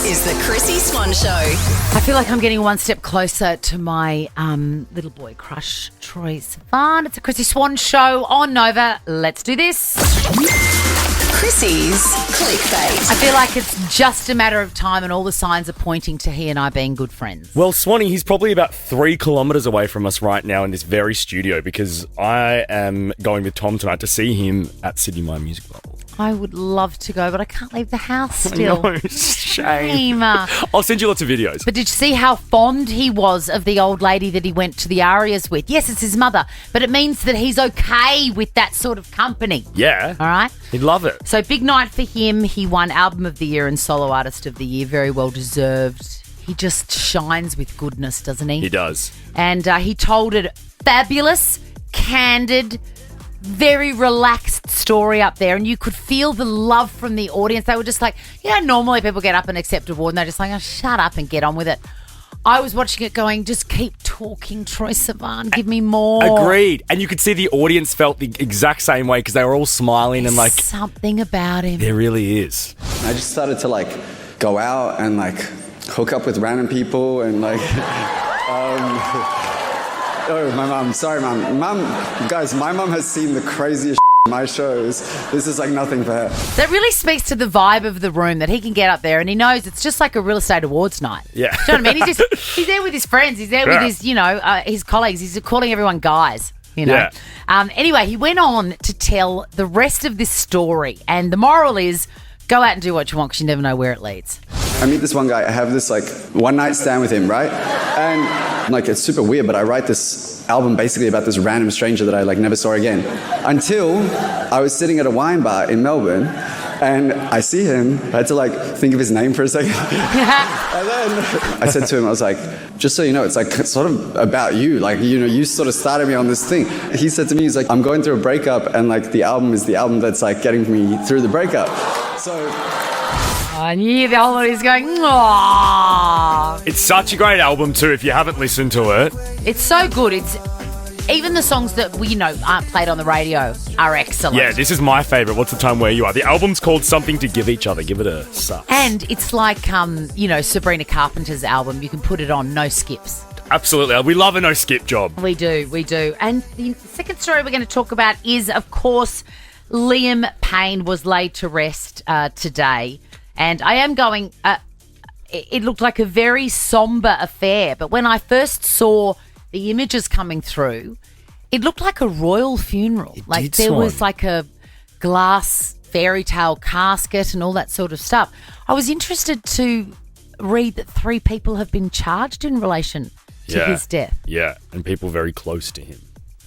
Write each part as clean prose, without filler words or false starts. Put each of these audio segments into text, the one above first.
is the Chrissy Swan Show. I feel like I'm getting one step closer to my little boy crush, Troye Sivan. It's a Chrissy Swan Show on Nova. Let's do this. Chrissy's Clickbait. I feel like it's just a matter of time and all the signs are pointing to he and I being good friends. Well, Swanee, he's probably about 3 kilometres away from us right now in this very studio because I am going with Tom tonight to see him at Sydney Mime Music Bowl. I would love to go, but I can't leave the house still. No, shame. I'll send you lots of videos. But did you see how fond he was of the old lady that he went to the ARIAs with? Yes, it's his mother, but it means that he's okay with that sort of company. Yeah. All right? He'd love it. So big night for him. He won Album of the Year and Solo Artist of the Year. Very well deserved. He just shines with goodness, doesn't he? He does. And he told a fabulous, candid, very relaxed story up there, and you could feel the love from the audience. They were just like, normally people get up and accept an award and they're just like, oh, shut up and get on with it. I was watching it going, just keep talking, Troye Sivan, give me more. Agreed. And you could see the audience felt the exact same way because they were all smiling and like... something about him. There really is. I just started to go out and hook up with random people and Oh, my mum. Sorry, mum. Guys, my mum has seen the craziest in my shows. This is nothing for her. That really speaks to the vibe of the room, that he can get up there and he knows it's just like a real estate awards night. Yeah. Do you know what I mean? He's there with his friends. He's there with his colleagues. He's calling everyone guys, Yeah. Anyway, he went on to tell the rest of this story, and the moral is go out and do what you want because you never know where it leads. I meet this one guy. I have this one night stand with him, right? And it's super weird, but I write this album basically about this random stranger that I never saw again. Until I was sitting at a wine bar in Melbourne and I see him. I had to think of his name for a second. And then I said to him, I was like, just so you know, it's sort of about you. You sort of started me on this thing. He said to me, he's like, I'm going through a breakup and the album is the album that's getting me through the breakup. So... I knew the whole lot is going, aww. It's such a great album too if you haven't listened to it. It's so good. It's even the songs that we aren't played on the radio are excellent. Yeah, this is my favourite. What's the Time Where You Are? The album's called Something to Give Each Other. Give it a suck. And it's like, Sabrina Carpenter's album. You can put it on, no skips. Absolutely. We love a no-skip job. We do. And the second story we're going to talk about is, of course, Liam Payne was laid to rest today. And I am going, it looked like a very sombre affair. But when I first saw the images coming through, it looked like a royal funeral. There was a glass fairy tale casket and all that sort of stuff. I was interested to read that 3 people have been charged in relation to his death. Yeah, and people very close to him.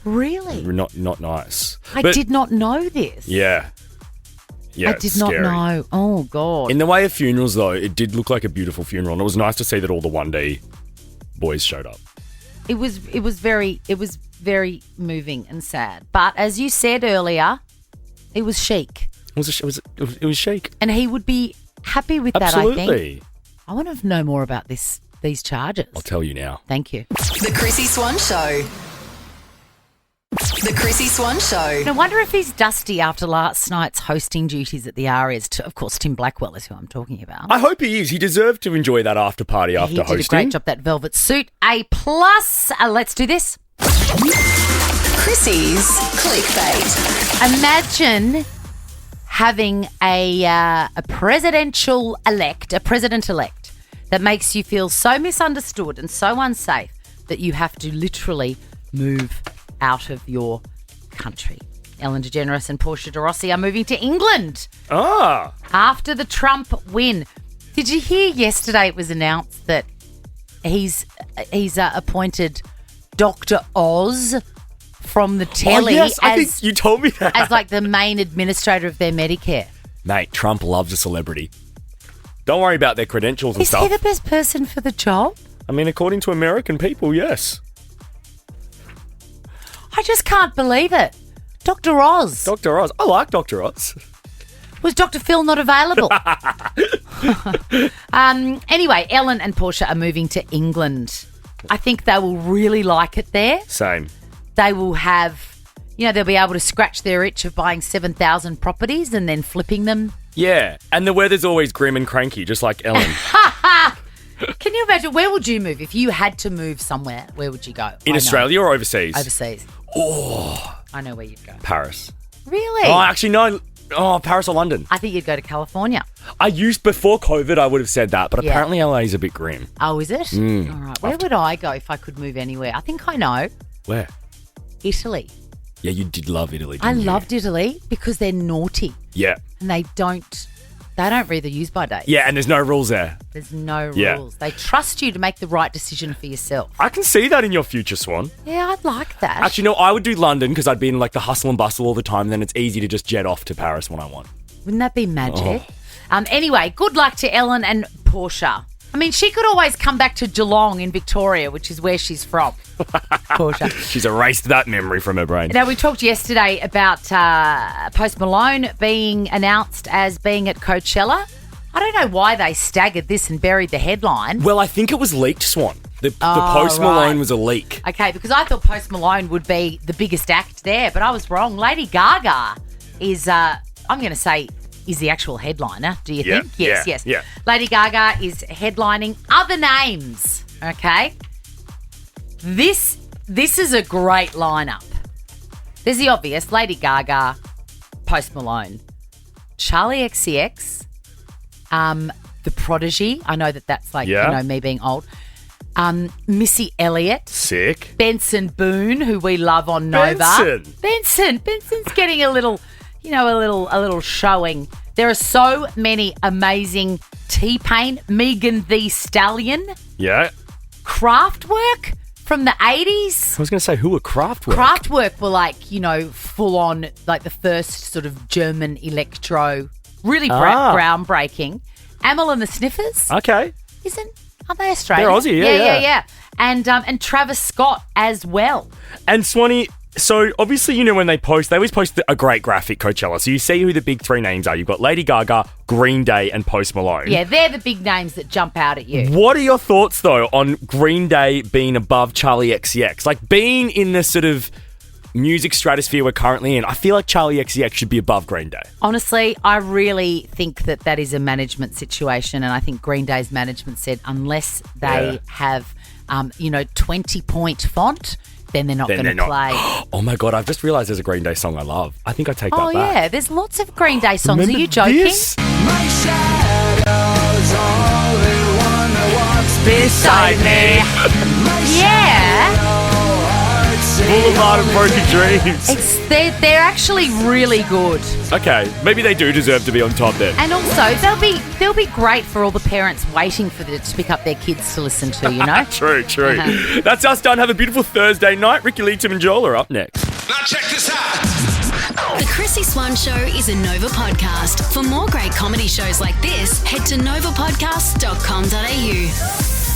Really? Not nice. I did not know this. Yeah. Yeah, I did not know. Oh, God. In the way of funerals, though, it did look like a beautiful funeral. And it was nice to see that all the 1D boys showed up. It was very moving and sad. But as you said earlier, it was chic. It was chic. And he would be happy with Absolutely. that, I think. I want to know more about these charges. I'll tell you now. Thank you. The Chrissy Swan Show. The Chrissy Swan Show. I wonder if he's dusty after last night's hosting duties at the ARIAs. Of course, Tim Blackwell is who I'm talking about. I hope he is. He deserved to enjoy that after party after hosting. He did a great job, that velvet suit. A+. Let's do this. Chrissy's Clickbait. Imagine having a president-elect that makes you feel so misunderstood and so unsafe that you have to literally move out of your country. Ellen DeGeneres and Portia de Rossi are moving to England. After the Trump win. Did you hear yesterday it was announced that he's appointed Dr. Oz from the telly yes, I think you told me that. as the main administrator of their Medicare. Mate, Trump loves a celebrity. Don't worry about their credentials and stuff. Is he the best person for the job? I mean, according to American people, yes. I just can't believe it. Dr. Oz. Dr. Oz. I like Dr. Oz. Was Dr. Phil not available? Anyway, Ellen and Portia are moving to England. I think they will really like it there. Same. They will have, they'll be able to scratch their itch of buying 7,000 properties and then flipping them. Yeah, and the weather's always grim and cranky, just like Ellen. you imagine, where would you move? If you had to move somewhere, where would you go? In Australia or overseas? Overseas. Oh, I know where you'd go. Paris. Really? Oh, actually, no. Oh, Paris or London. I think you'd go to California. Before COVID, I would have said that, but Yeah. apparently LA is a bit grim. Oh, is it? All right. Where would I go if I could move anywhere? I think I know. Where? Italy. Yeah, you did love Italy, I didn't you? loved Italy because they're naughty Yeah. and they don't read the use by date. Yeah, and there's no rules there. There's no Yeah. rules. They trust you to make the right decision for yourself. I can see that in your future, Swan. Yeah, I'd like that. Actually, no, I would do London because I'd be in like the hustle and bustle all the time, and then it's easy to just jet off to Paris when I want. Wouldn't that be magic? Anyway, good luck to Ellen and Portia. I mean, she could always come back to Geelong in Victoria, which is where she's from. Portia. She's erased that memory from her brain. Now, we talked yesterday about Post Malone being announced as being at Coachella. I don't know why they staggered this and buried the headline. Well, I think it was leaked, Swan. The Post Malone was a leak. Okay, because I thought Post Malone would be the biggest act there, but I was wrong. Lady Gaga is, I'm going to say, is the actual headliner. Do you Yeah, think? Yes, yeah, yes. yeah. Lady Gaga is headlining other names, okay? This is a great lineup. There's the obvious, Lady Gaga, Post Malone, Charlie XCX, The Prodigy. I know that's like, me being old. Missy Elliott. Sick. Benson Boone, who we love on Nova. Benson's getting a little showing. There are so many amazing T-Pain, Megan Thee Stallion, Yeah. Kraftwerk from the 80s. I was going to say, who were Kraftwerk? Kraftwerk were like, full on, like the first sort of German electro, really groundbreaking. Amel and the Sniffers. Okay. Aren't they Australian? They're Aussie, yeah. And Travis Scott as well. And Swanee, so obviously, when they always post a great graphic, Coachella. So you see who the big three names are. You've got Lady Gaga, Green Day, and Post Malone. Yeah, they're the big names that jump out at you. What are your thoughts, though, on Green Day being above Charlie XCX? Like, being in the sort of music stratosphere we're currently in, I feel like Charlie XCX should be above Green Day. Honestly, I really think that is a management situation, and I think Green Day's management said unless they have, 20-point font, then they're not going to play. Oh my God, I've just realised there's a Green Day song I love. I think I take that back. Oh yeah, there's lots of Green Day songs. Remember Are you joking? this? My shadow's only one that walks beside me. Yeah. Boulevard of Broken Dreams. They're actually really good. Okay, maybe they do deserve to be on top then. And also, they'll be great for all the parents waiting for them to pick up their kids to listen to, True. That's us done. Have a beautiful Thursday night. Ricky Lee, Tim and Joel are up next. Now check this out. The Chrissy Swan Show is a Nova podcast. For more great comedy shows like this, head to novapodcast.com.au.